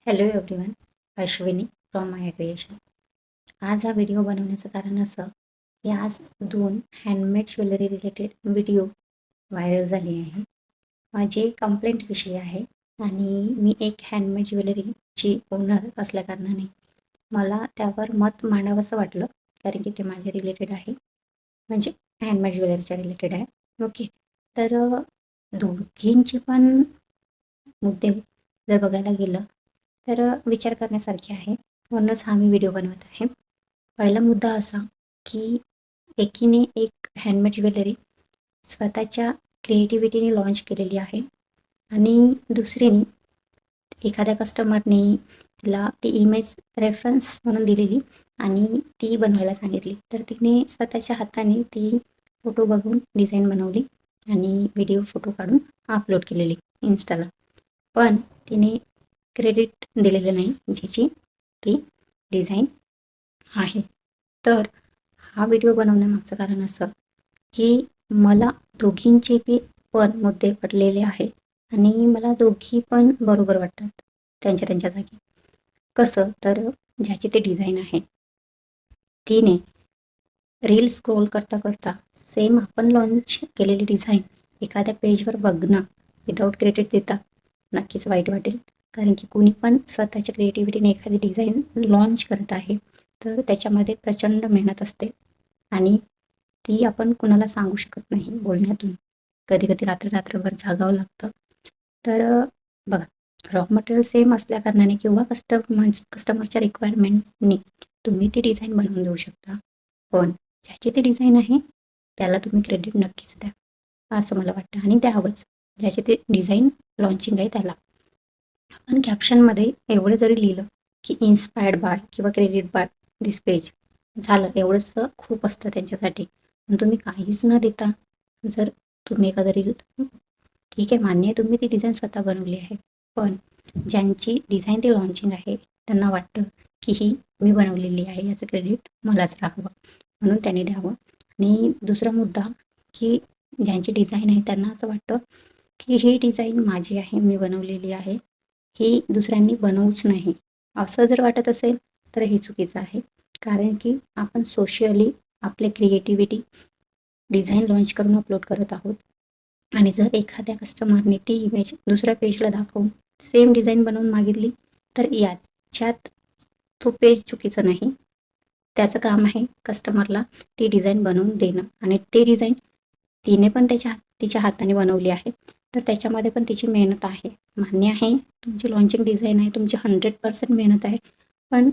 Hello everyone, Ashwini from my creation. आज हा video बनवण्याचं कारण असं की आज 2 handmade jewellery related video viral झाले आहे. माझी कंप्लेंट विषयी आहे आणि मी एक हँडमेड ज्वेलरीची ओनर असल्याकारणाने मला त्यावर मत मांडावंसं वाटलं, कारण की ते माझ्या रिलेटेड आहे, म्हणजे हँडमेड ज्वेलरीच्या रिलेटेड आहे. ओके. तर दोघींचे पण मुद्दे जर बघायला गेलं तर विचार करण्यासारखे आहे. म्हणूनच हा मी व्हिडिओ बनवत आहे. पहिला मुद्दा असा की एकीने एक हँडमेड ज्वेलरी स्वतःच्या क्रिएटिव्हिटीने लॉन्च केलेली आहे आणि दुसरीने एखाद्या कस्टमरने तिला ती इमेज रेफरन्स म्हणून दिलेली आणि ती बनवायला सांगितली. तर तिने स्वतःच्या हाताने ती फोटो बघून डिझाईन बनवली आणि व्हिडिओ फोटो काढून अपलोड केलेली इन्स्टाला. पण तिने क्रेडिट दिलेलं नाही ज्याची ती डिझाईन आहे. तर हा व्हिडिओ बनवण्यामागचं कारण असं की मला दोघींचे पण मुद्दे पडलेले आहेत आणि मला दोघी पण बरोबर वाटतात त्यांच्या त्यांच्या जागी. कसं तर ज्याची ते डिझाईन आहे तिने रील स्क्रोल करता करता सेम आपण लॉन्च केलेली डिझाईन एखाद्या पेजवर बघणं विदाऊट क्रेडिट देता नक्कीच वाईट वाटेल. कारण की कुणी पण स्वतःच्या क्रिएटिव्हिटीने एखादी डिझाईन लॉन्च करत आहे तर त्याच्यामध्ये प्रचंड मेहनत असते आणि ती आपण कुणाला सांगू शकत नाही बोलण्यातून. कधी कधी रात्रभर जागावं लागतं. तर बघा, रॉ मटेरियल सेम असल्याकारणाने किंवा कस्टमरच्या रिक्वायरमेंटनी तुम्ही ती डिझाईन बनवून देऊ शकता. पण ज्याची ती डिझाईन आहे त्याला तुम्ही क्रेडिट नक्कीच द्या असं मला वाटतं आणि द्यावंच. ज्याची ते डिझाईन लॉन्चिंग आहे त्याला. आपण कॅप्शनमध्ये एवढं जरी लिहिलं की इन्स्पायर्ड बाय किंवा क्रेडिट बाय दिस पेज, झालं एवढंच खूप असतं त्यांच्यासाठी. पण तुम्ही काहीच न देता जर तुम्ही एखादं रील, ठीक आहे मान्य आहे तुम्ही ती डिझाईन स्वतः बनवली आहे, पण ज्यांची डिझाईन ती लॉन्चिंग आहे त्यांना वाटतं की ही मी बनवलेली आहे, याचं क्रेडिट मलाच राहावं म्हणून त्याने द्यावं. आणि दुसरा मुद्दा की ज्यांची डिझाईन आहे त्यांना असं वाटतं की ही डिझाईन माझी आहे, मी बनवलेली आहे, ही दुसऱ्यांनी बनवूच नाही. असं जर वाटत असेल तर हे चुकीचं आहे. कारण की आपण सोशली आपले क्रिएटिव्हिटी डिझाईन लॉन्च करून अपलोड करत आहोत आणि जर एखाद्या कस्टमरने ती इमेज दुसऱ्या पेजला दाखवून सेम डिझाईन बनवून मागितली तर याच्यात तो पेज चुकीचं नाही. त्याचं काम आहे कस्टमरला ती डिझाईन बनवून देणं आणि ते डिझाईन तिने पण तिच्या हाताने बनवली आहे. तर त्याच्यामध्ये पण तिची मेहनत आहे. मान्य आहे तुमची लॉन्चिंग डिझाईन आहे, तुमची 100% मेहनत आहे. पण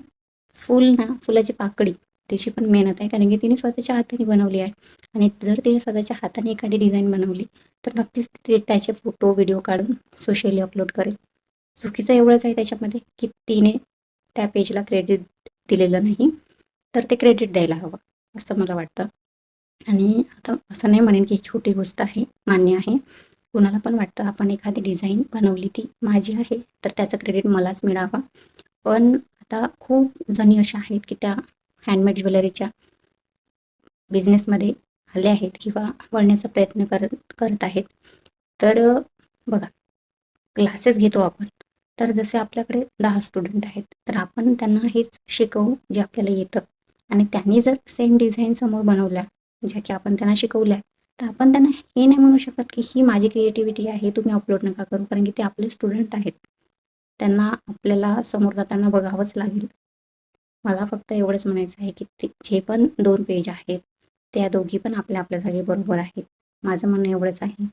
फुलाची पाकळी त्याची पण मेहनत आहे, कारण की तिने स्वतःच्या हाताने बनवली आहे. आणि जर तिने स्वतःच्या हाताने एखादी डिझाईन बनवली तर नक्कीच ते त्याचे फोटो व्हिडिओ काढून सोशली अपलोड करेल. चुकीचं एवढंच आहे त्याच्यामध्ये की तिने त्या पेजला क्रेडिट दिलेलं नाही, तर ते क्रेडिट द्यायला हवं असं मला वाटतं. आणि आता असं नाही म्हणेन की छोटी गोष्ट आहे, मान्य आहे. कुणाला पण वाटतं आपण एखादी डिझाईन बनवली ती माझी आहे तर त्याचं क्रेडिट मलाच मिळावं. पण आता खूप जणी अशा आहेत की त्या हँडमेड ज्वेलरीच्या बिझनेसमध्ये आले आहेत किंवा वळण्याचा प्रयत्न करत आहेत. तर बघा, क्लासेस घेतो आपण, तर जसे आपल्याकडे 10 स्टुडंट आहेत तर आपण त्यांना हेच शिकवू जे आपल्याला येतं. आणि त्यांनी जर सेम डिझाईन समोर बनवल्या ज्या की आपण त्यांना शिकवल्या, तर आपण त्यांना हे नाही म्हणू शकत की ही माझी क्रिएटिव्हिटी आहे, तुम्ही अपलोड नका करू, कारण की ते आपले स्टुडंट आहेत. त्यांना आपल्याला समोर जाताना बघावंच लागेल. मला फक्त एवढंच म्हणायचं आहे की ते जे पण 2 पेज आहेत त्या दोघी पण आपल्या आपल्या जागी बरोबर आहेत. माझं म्हणणं एवढंच आहे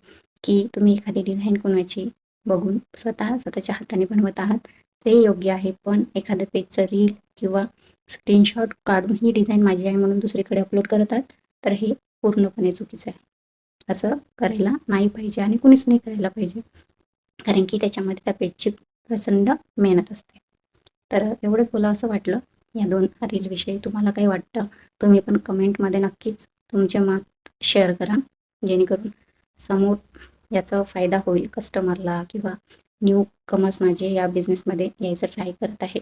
की तुम्ही एखादी डिझाईन कोणाची बघून स्वतःच्या हाताने बनवत आहात ते योग्य आहे. पण एखाद्या पेजचं रील किंवा स्क्रीनशॉट काढून ही डिझाईन माझी आहे म्हणून दुसरीकडे अपलोड करत आहात तर हे पूर्णपणे चुकीचं आहे. असं करायला नाही पाहिजे आणि कुणीच नाही करायला पाहिजे, कारण की त्याच्यामध्ये त्या पेजची प्रचंड मेहनत असते. तर एवढंच बोलावसं वाटलं या 2 रीलविषयी. तुम्हाला काही वाटतं तुम्ही पण कमेंटमध्ये नक्कीच तुमचे मत शेअर करा, जेणेकरून समोर याचा फायदा होईल कस्टमरला किंवा न्यू कमर्सना जे या बिझनेसमध्ये यायचं ट्राय करत आहे.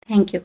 थँक्यू.